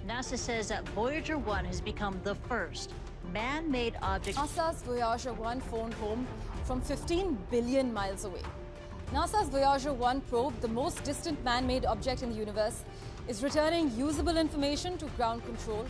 NASA says that Voyager 1 has become the first man-made object. NASA's Voyager 1 phoned home from 15 billion miles away. NASA's Voyager 1 probe, the most distant man-made object in the universe, is returning usable information to ground control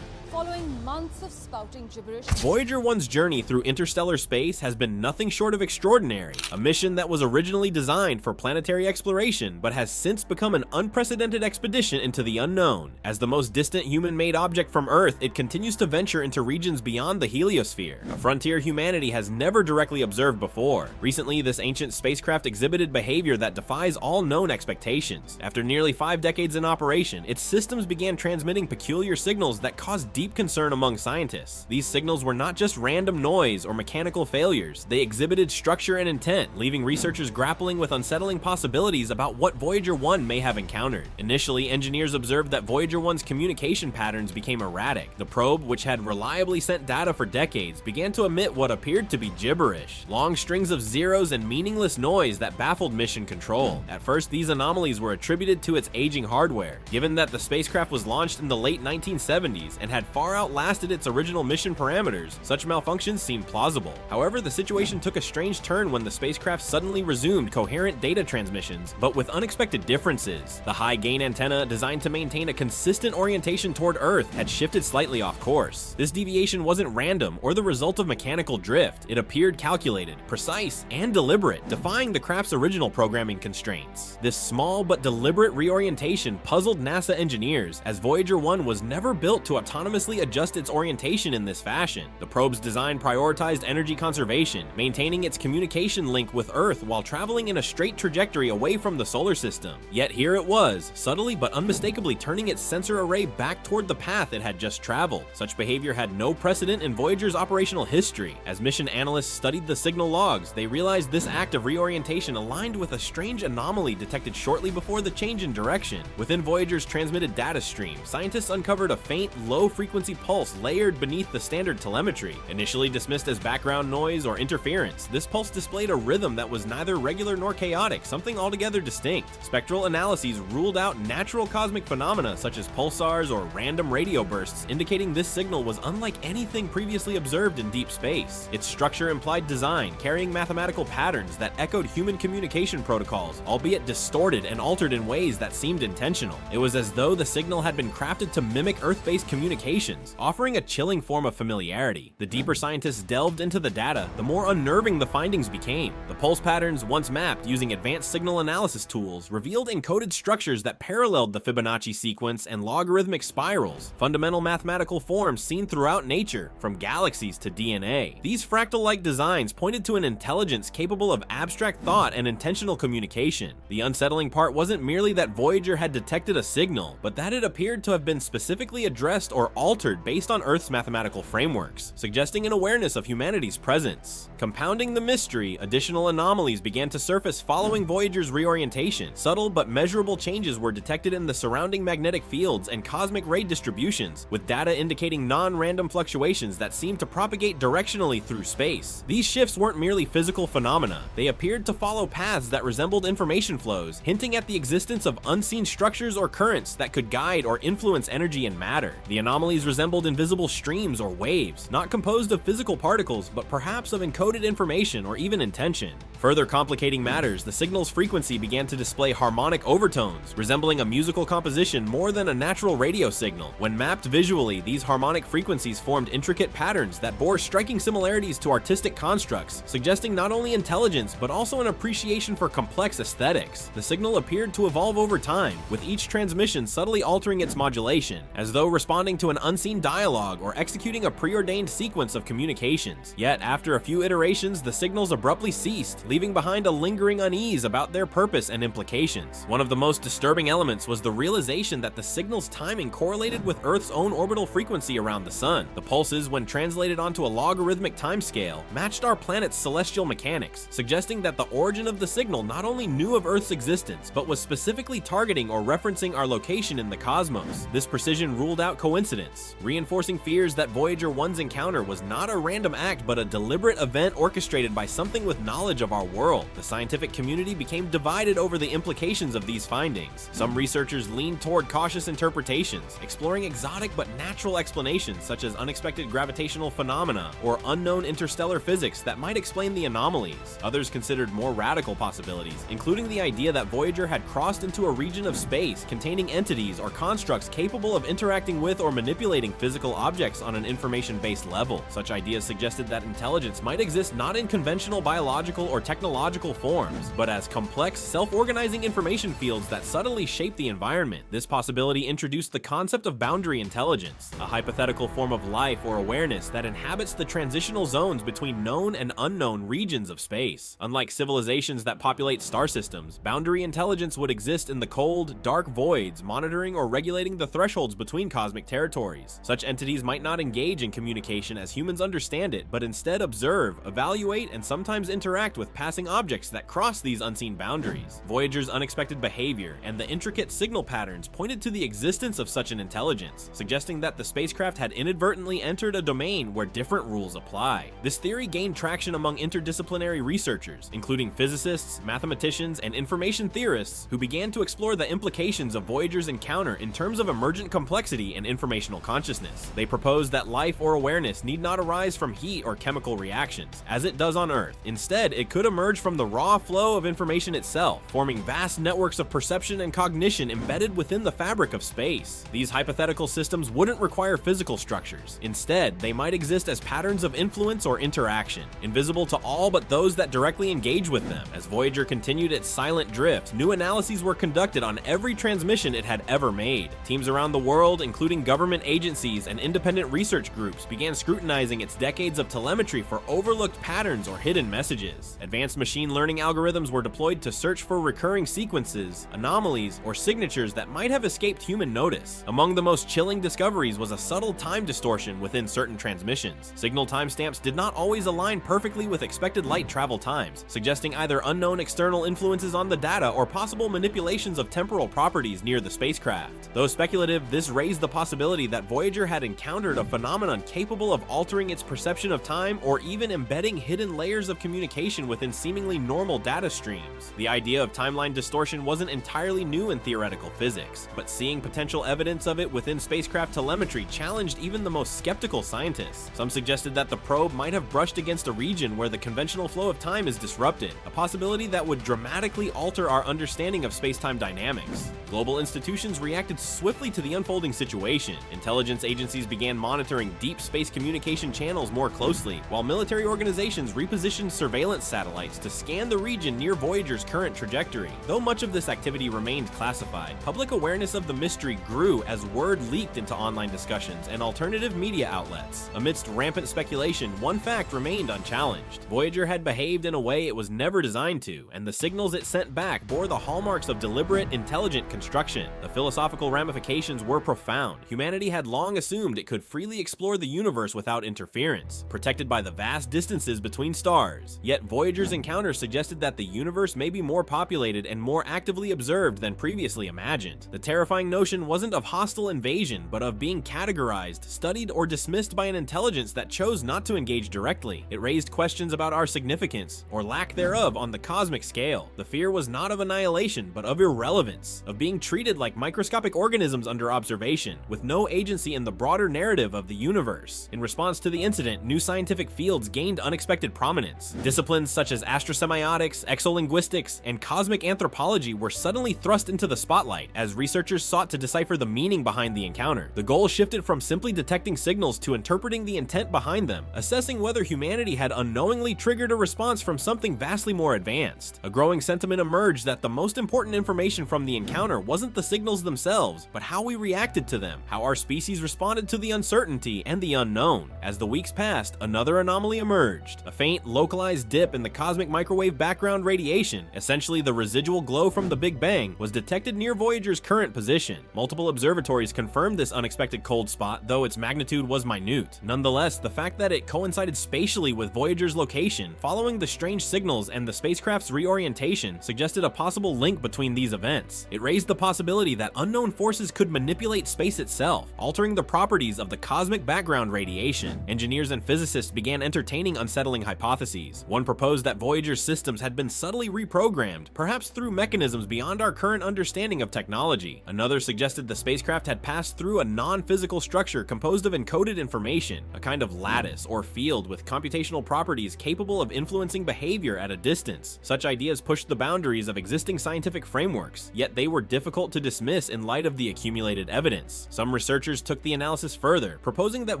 following months of spouting gibberish. Voyager 1's journey through interstellar space has been nothing short of extraordinary, a mission that was originally designed for planetary exploration but has since become an unprecedented expedition into the unknown. As the most distant human-made object from Earth, it continues to venture into regions beyond the heliosphere, a frontier humanity has never directly observed before. Recently, this ancient spacecraft exhibited behavior that defies all known expectations. After nearly 5 decades in operation, its systems began transmitting peculiar signals that caused deep concern among scientists. These signals were not just random noise or mechanical failures, they exhibited structure and intent, leaving researchers grappling with unsettling possibilities about what Voyager 1 may have encountered. Initially, engineers observed that Voyager 1's communication patterns became erratic. The probe, which had reliably sent data for decades, began to emit what appeared to be gibberish, long strings of zeros and meaningless noise that baffled mission control. At first, these anomalies were attributed to its aging hardware. Given that the spacecraft was launched in the late 1970s and had far outlasted its original mission parameters, such malfunctions seemed plausible. However, the situation took a strange turn when the spacecraft suddenly resumed coherent data transmissions, but with unexpected differences. The high-gain antenna, designed to maintain a consistent orientation toward Earth, had shifted slightly off course. This deviation wasn't random or the result of mechanical drift. It appeared calculated, precise, and deliberate, defying the craft's original programming constraints. This small but deliberate reorientation puzzled NASA engineers, as Voyager 1 was never built to autonomously adjust its orientation in this fashion. The probe's design prioritized energy conservation, maintaining its communication link with Earth while traveling in a straight trajectory away from the solar system. Yet here it was, subtly but unmistakably turning its sensor array back toward the path it had just traveled. Such behavior had no precedent in Voyager's operational history. As mission analysts studied the signal logs, they realized this act of reorientation aligned with a strange anomaly detected shortly before the change in direction. Within Voyager's transmitted data stream, scientists uncovered a faint, low-frequency pulse layered beneath the standard telemetry. Initially dismissed as background noise or interference, this pulse displayed a rhythm that was neither regular nor chaotic, something altogether distinct. Spectral analyses ruled out natural cosmic phenomena such as pulsars or random radio bursts, indicating this signal was unlike anything previously observed in deep space. Its structure implied design, carrying mathematical patterns that echoed human communication protocols, albeit distorted and altered in ways that seemed intentional. It was as though the signal had been crafted to mimic Earth-based communications, offering a chilling form of familiarity. The deeper scientists delved into the data, the more unnerving the findings became. The pulse patterns, once mapped using advanced signal analysis tools, revealed encoded structures that paralleled the Fibonacci sequence and logarithmic spirals, fundamental mathematical forms seen throughout nature, from galaxies to DNA. These fractal-like designs pointed to an intelligence capable of abstract thought and intentional communication. The unsettling part wasn't merely that Voyager had detected a signal, but that it appeared to have been specifically addressed or altered based on Earth's mathematical frameworks, suggesting an awareness of humanity's presence. Compounding the mystery, additional anomalies began to surface following Voyager's reorientation. Subtle but measurable changes were detected in the surrounding magnetic fields and cosmic ray distributions, with data indicating non-random fluctuations that seemed to propagate directionally through space. These shifts weren't merely physical phenomena, they appeared to follow paths that resembled information flows, hinting at the existence of unseen structures or currents that could guide or influence energy and matter. The anomalies resembled invisible streams or waves, not composed of physical particles, but perhaps of encoded information or even intention. Further complicating matters, the signal's frequency began to display harmonic overtones, resembling a musical composition more than a natural radio signal. When mapped visually, these harmonic frequencies formed intricate patterns that bore striking similarities to artistic constructs, suggesting not only intelligence, but also an appreciation for complex aesthetics. The signal appeared to evolve over time, with each transmission subtly altering its modulation, as though responding to an unseen dialogue or executing a preordained sequence of communications. Yet, after a few iterations, the signals abruptly ceased, leaving behind a lingering unease about their purpose and implications. One of the most disturbing elements was the realization that the signal's timing correlated with Earth's own orbital frequency around the sun. The pulses, when translated onto a logarithmic timescale, matched our planet's celestial mechanics, suggesting that the origin of the signal not only knew of Earth's existence, but was specifically targeting or referencing our location in the cosmos. This precision ruled out coincidence, intelligence, reinforcing fears that Voyager 1's encounter was not a random act but a deliberate event orchestrated by something with knowledge of our world. The scientific community became divided over the implications of these findings. Some researchers leaned toward cautious interpretations, exploring exotic but natural explanations such as unexpected gravitational phenomena or unknown interstellar physics that might explain the anomalies. Others considered more radical possibilities, including the idea that Voyager had crossed into a region of space containing entities or constructs capable of interacting with or manipulating physical objects on an information-based level. Such ideas suggested that intelligence might exist not in conventional biological or technological forms, but as complex, self-organizing information fields that subtly shape the environment. This possibility introduced the concept of boundary intelligence, a hypothetical form of life or awareness that inhabits the transitional zones between known and unknown regions of space. Unlike civilizations that populate star systems, boundary intelligence would exist in the cold, dark voids, monitoring or regulating the thresholds between cosmic territories. Such entities might not engage in communication as humans understand it, but instead observe, evaluate, and sometimes interact with passing objects that cross these unseen boundaries. Voyager's unexpected behavior and the intricate signal patterns pointed to the existence of such an intelligence, suggesting that the spacecraft had inadvertently entered a domain where different rules apply. This theory gained traction among interdisciplinary researchers, including physicists, mathematicians, and information theorists, who began to explore the implications of Voyager's encounter in terms of emergent complexity and informational consciousness. They proposed that life or awareness need not arise from heat or chemical reactions, as it does on Earth. Instead, it could emerge from the raw flow of information itself, forming vast networks of perception and cognition embedded within the fabric of space. These hypothetical systems wouldn't require physical structures. Instead, they might exist as patterns of influence or interaction, invisible to all but those that directly engage with them. As Voyager continued its silent drift, new analyses were conducted on every transmission it had ever made. Teams around the world, including government agencies and independent research groups, began scrutinizing its decades of telemetry for overlooked patterns or hidden messages. Advanced machine learning algorithms were deployed to search for recurring sequences, anomalies, or signatures that might have escaped human notice. Among the most chilling discoveries was a subtle time distortion within certain transmissions. Signal timestamps did not always align perfectly with expected light travel times, suggesting either unknown external influences on the data or possible manipulations of temporal properties near the spacecraft. Though speculative, this raised the possibility that Voyager had encountered a phenomenon capable of altering its perception of time or even embedding hidden layers of communication within seemingly normal data streams. The idea of timeline distortion wasn't entirely new in theoretical physics, but seeing potential evidence of it within spacecraft telemetry challenged even the most skeptical scientists. Some suggested that the probe might have brushed against a region where the conventional flow of time is disrupted, a possibility that would dramatically alter our understanding of space-time dynamics. Global institutions reacted swiftly to the unfolding situation. Intelligence agencies began monitoring deep space communication channels more closely, while military organizations repositioned surveillance satellites to scan the region near Voyager's current trajectory. Though much of this activity remained classified, public awareness of the mystery grew as word leaked into online discussions and alternative media outlets. Amidst rampant speculation, one fact remained unchallenged. Voyager had behaved in a way it was never designed to, and the signals it sent back bore the hallmarks of deliberate, intelligent construction. The philosophical ramifications were profound. Humanity had long assumed it could freely explore the universe without interference, protected by the vast distances between stars. Yet Voyager's encounter suggested that the universe may be more populated and more actively observed than previously imagined. The terrifying notion wasn't of hostile invasion, but of being categorized, studied, or dismissed by an intelligence that chose not to engage directly. It raised questions about our significance, or lack thereof, on the cosmic scale. The fear was not of annihilation, but of irrelevance, of being treated like microscopic organisms under observation, with no agency in the broader narrative of the universe. In response to the incident, new scientific fields gained unexpected prominence. Disciplines such as astrosemiotics, exolinguistics, and cosmic anthropology were suddenly thrust into the spotlight as researchers sought to decipher the meaning behind the encounter. The goal shifted from simply detecting signals to interpreting the intent behind them, assessing whether humanity had unknowingly triggered a response from something vastly more advanced. A growing sentiment emerged that the most important information from the encounter wasn't the signals themselves, but how we reacted to them, how our species responded to the uncertainty and the unknown. As the weeks passed, another anomaly emerged. A faint, localized dip in the cosmic microwave background radiation, essentially the residual glow from the Big Bang, was detected near Voyager's current position. Multiple observatories confirmed this unexpected cold spot, though its magnitude was minute. Nonetheless, the fact that it coincided spatially with Voyager's location, following the strange signals and the spacecraft's reorientation, suggested a possible link between these events. It raised the possibility that unknown forces could manipulate space itself, altering the properties of the cosmic background radiation. Engineers and physicists began entertaining unsettling hypotheses. One proposed that Voyager's systems had been subtly reprogrammed, perhaps through mechanisms beyond our current understanding of technology. Another suggested the spacecraft had passed through a non-physical structure composed of encoded information, a kind of lattice or field with computational properties capable of influencing behavior at a distance. Such ideas pushed the boundaries of existing scientific frameworks, yet they were difficult to dismiss in light of the accumulated evidence. Some researchers took the analysis further, proposing that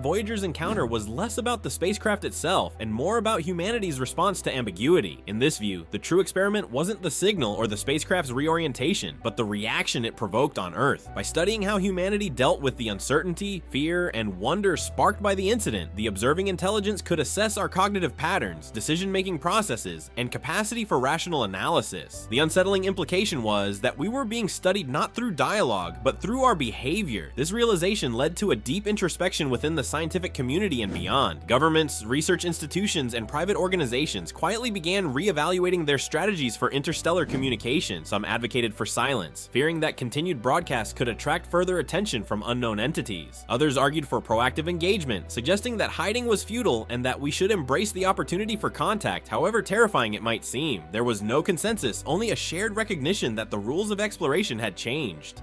Voyager's encounter was less about the spacecraft itself and more about humanity's response to ambiguity. In this view, the true experiment wasn't the signal or the spacecraft's reorientation, but the reaction it provoked on Earth. By studying how humanity dealt with the uncertainty, fear, and wonder sparked by the incident, the observing intelligence could assess our cognitive patterns, decision-making processes, and capacity for rational analysis. The unsettling implication was that we were being studied not through dialogue, but through our behavior. This realization led to a deep introspection within the scientific community and beyond. Governments, research institutions, and private organizations quietly began re-evaluating their strategies for interstellar communication. Some advocated for silence, fearing that continued broadcasts could attract further attention from unknown entities. Others argued for proactive engagement, suggesting that hiding was futile and that we should embrace the opportunity for contact, however terrifying it might seem. There was no consensus, only a shared recognition that the rules of exploration had changed.